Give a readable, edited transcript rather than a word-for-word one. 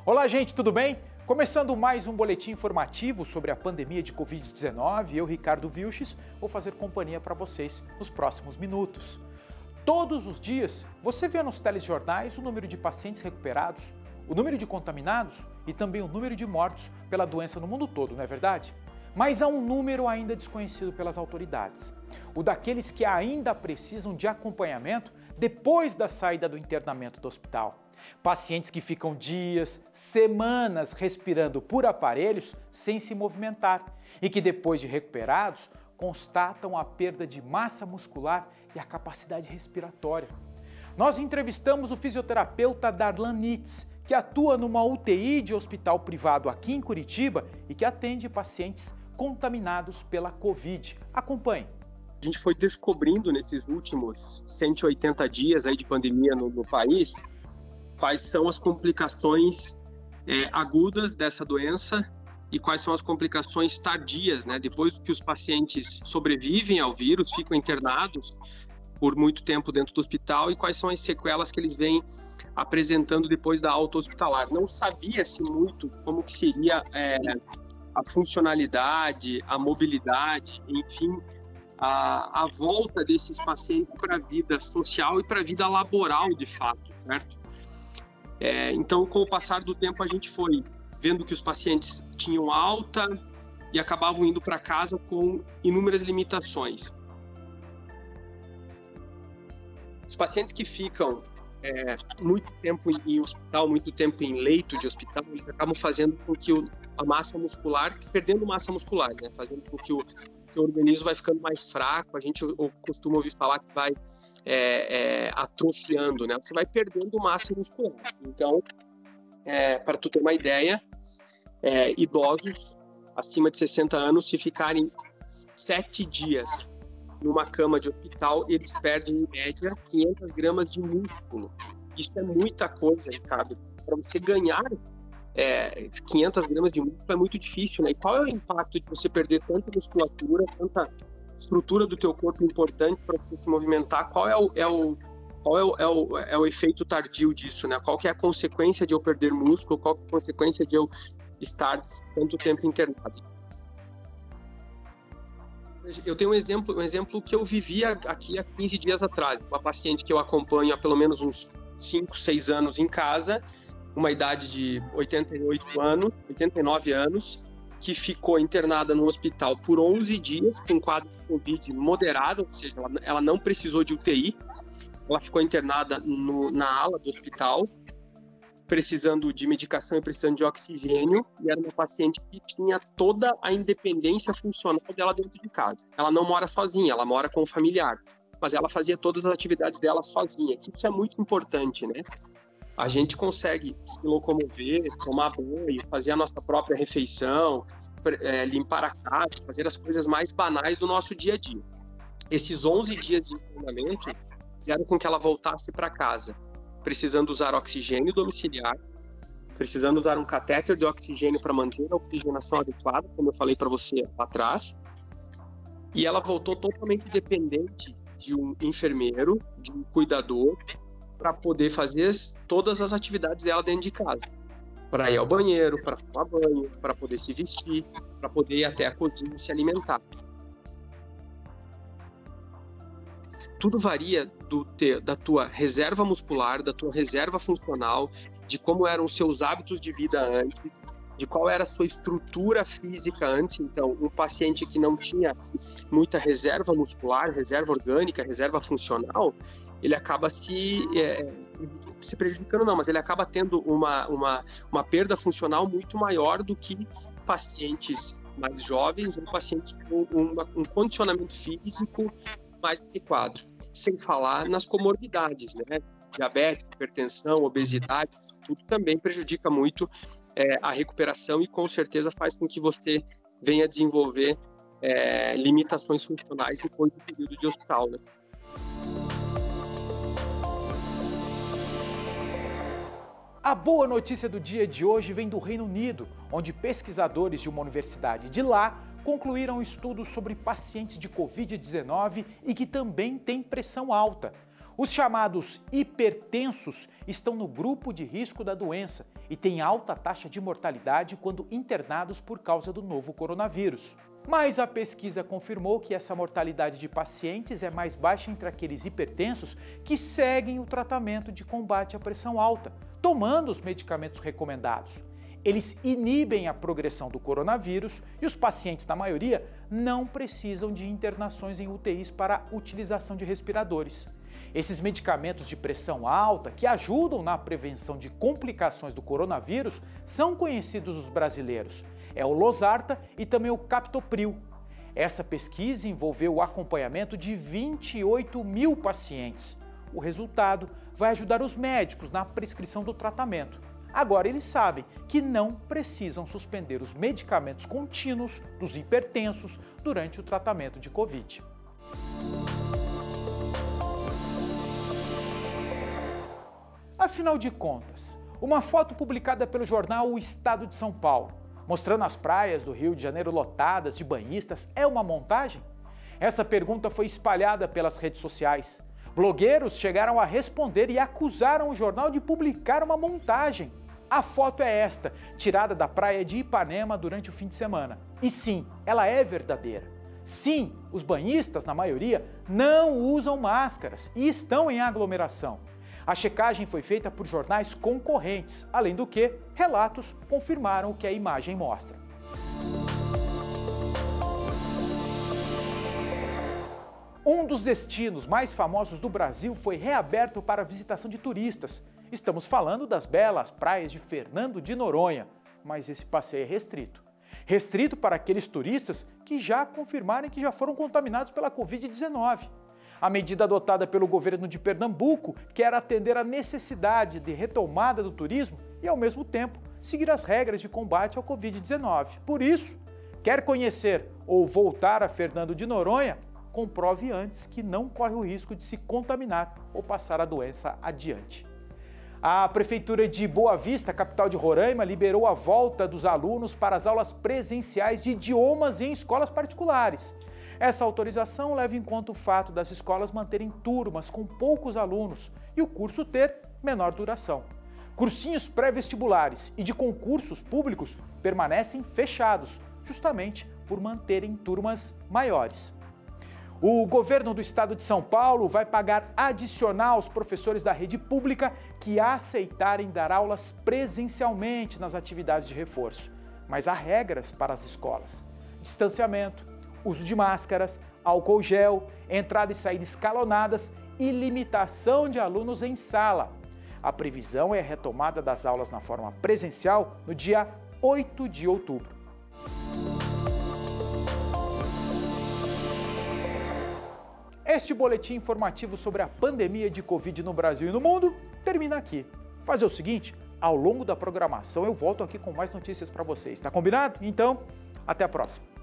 Olá, gente, tudo bem? Começando mais um boletim informativo sobre a pandemia de Covid-19, eu, Ricardo Vilches, vou fazer companhia para vocês nos próximos minutos. Todos os dias, você vê nos telejornais o número de pacientes recuperados, o número de contaminados e também o número de mortos pela doença no mundo todo, não é verdade? Mas há um número ainda desconhecido pelas autoridades, o daqueles que ainda precisam de acompanhamento depois da saída do internamento do hospital. Pacientes que ficam dias, semanas respirando por aparelhos sem se movimentar e que depois de recuperados constatam a perda de massa muscular e a capacidade respiratória. Nós entrevistamos o fisioterapeuta Darlan Nitz, que atua numa UTI de hospital privado aqui em Curitiba e que atende pacientes contaminados pela Covid. Acompanhe. A gente foi descobrindo nesses últimos 180 dias aí de pandemia no país quais são as complicações agudas dessa doença e quais são as complicações tardias, né? Depois que os pacientes sobrevivem ao vírus, ficam internados por muito tempo dentro do hospital e quais são as sequelas que eles vêm apresentando depois da alta hospitalar. Não sabia-se muito como que seria a funcionalidade, a mobilidade, enfim, a volta desses pacientes para a vida social e para a vida laboral de fato, certo? Então, com o passar do tempo, a gente foi vendo que os pacientes tinham alta e acabavam indo para casa com inúmeras limitações. Os pacientes que ficam muito tempo em hospital, muito tempo em leito de hospital, eles acabam fazendo com que a massa muscular, perdendo massa muscular, né? Fazendo com que o seu organismo vai ficando mais fraco. A gente costuma ouvir falar que vai atrofiando, né? Você vai perdendo massa muscular. Então, para tu ter uma ideia, idosos acima de 60 anos, se ficarem 7 dias numa cama de hospital, eles perdem, em média, 500 gramas de músculo. Isso é muita coisa, Ricardo. Para você ganhar 500 gramas de músculo é muito difícil, né? E qual é o impacto de você perder tanta musculatura, tanta estrutura do teu corpo importante para você se movimentar? Qual é o efeito tardio disso, né? Qual que é a consequência de eu perder músculo? Qual que é a consequência de eu estar tanto tempo internado? Eu tenho um exemplo que eu vivi aqui há 15 dias atrás. Uma paciente que eu acompanho há pelo menos uns 5, 6 anos em casa, uma idade de 89 anos, que ficou internada no hospital por 11 dias com quadro de Covid moderado, ou seja, ela não precisou de UTI. Ela ficou internada na ala do hospital, precisando de medicação e precisando de oxigênio, e era uma paciente que tinha toda a independência funcional dela dentro de casa. Ela não mora sozinha, ela mora com um familiar, mas ela fazia todas as atividades dela sozinha, que isso é muito importante, né? A gente consegue se locomover, tomar banho, fazer a nossa própria refeição, limpar a casa, fazer as coisas mais banais do nosso dia a dia. Esses 11 dias de internamento fizeram com que ela voltasse para casa, precisando usar oxigênio domiciliar, precisando usar um catéter de oxigênio para manter a oxigenação adequada, como eu falei para você lá atrás, e ela voltou totalmente dependente de um enfermeiro, de um cuidador, para poder fazer todas as atividades dela dentro de casa, para ir ao banheiro, para tomar banho, para poder se vestir, para poder ir até a cozinha e se alimentar. Tudo varia da tua reserva muscular, da tua reserva funcional, de como eram os seus hábitos de vida antes, de qual era a sua estrutura física antes. Então, um paciente que não tinha muita reserva muscular, reserva orgânica, reserva funcional, ele acaba se prejudicando, não, mas ele acaba tendo uma perda funcional muito maior do que pacientes mais jovens ou pacientes com um condicionamento físico mais adequado, sem falar nas comorbidades, né? Diabetes, hipertensão, obesidade, isso tudo também prejudica muito a recuperação e com certeza faz com que você venha desenvolver limitações funcionais depois do período de hospital, né? A boa notícia do dia de hoje vem do Reino Unido, onde pesquisadores de uma universidade de lá concluíram um estudo sobre pacientes de Covid-19 e que também têm pressão alta. Os chamados hipertensos estão no grupo de risco da doença e têm alta taxa de mortalidade quando internados por causa do novo coronavírus. Mas a pesquisa confirmou que essa mortalidade de pacientes é mais baixa entre aqueles hipertensos que seguem o tratamento de combate à pressão alta, tomando os medicamentos recomendados. Eles inibem a progressão do coronavírus e os pacientes, na maioria, não precisam de internações em UTIs para utilização de respiradores. Esses medicamentos de pressão alta, que ajudam na prevenção de complicações do coronavírus, são conhecidos dos brasileiros. É o Losartan e também o Captopril. Essa pesquisa envolveu o acompanhamento de 28 mil pacientes. O resultado vai ajudar os médicos na prescrição do tratamento. Agora eles sabem que não precisam suspender os medicamentos contínuos dos hipertensos durante o tratamento de Covid. Afinal de contas, uma foto publicada pelo jornal O Estado de São Paulo, mostrando as praias do Rio de Janeiro lotadas de banhistas, é uma montagem? Essa pergunta foi espalhada pelas redes sociais. Blogueiros chegaram a responder e acusaram o jornal de publicar uma montagem. A foto é esta, tirada da praia de Ipanema durante o fim de semana. E sim, ela é verdadeira. Sim, os banhistas, na maioria, não usam máscaras e estão em aglomeração. A checagem foi feita por jornais concorrentes, além do que, relatos confirmaram o que a imagem mostra. Um dos destinos mais famosos do Brasil foi reaberto para a visitação de turistas. Estamos falando das belas praias de Fernando de Noronha, mas esse passeio é restrito. Restrito para aqueles turistas que já confirmaram que já foram contaminados pela Covid-19. A medida adotada pelo governo de Pernambuco quer atender à necessidade de retomada do turismo e, ao mesmo tempo, seguir as regras de combate ao Covid-19. Por isso, quer conhecer ou voltar a Fernando de Noronha? Comprove antes que não corre o risco de se contaminar ou passar a doença adiante. A Prefeitura de Boa Vista, capital de Roraima, liberou a volta dos alunos para as aulas presenciais de idiomas em escolas particulares. Essa autorização leva em conta o fato das escolas manterem turmas com poucos alunos e o curso ter menor duração. Cursinhos pré-vestibulares e de concursos públicos permanecem fechados, justamente por manterem turmas maiores. O governo do estado de São Paulo vai pagar adicional aos professores da rede pública que aceitarem dar aulas presencialmente nas atividades de reforço. Mas há regras para as escolas: distanciamento, uso de máscaras, álcool gel, entrada e saída escalonadas e limitação de alunos em sala. A previsão é a retomada das aulas na forma presencial no dia 8 de outubro. Este boletim informativo sobre a pandemia de Covid no Brasil e no mundo termina aqui. Fazer o seguinte, ao longo da programação eu volto aqui com mais notícias para vocês, tá combinado? Então, até a próxima.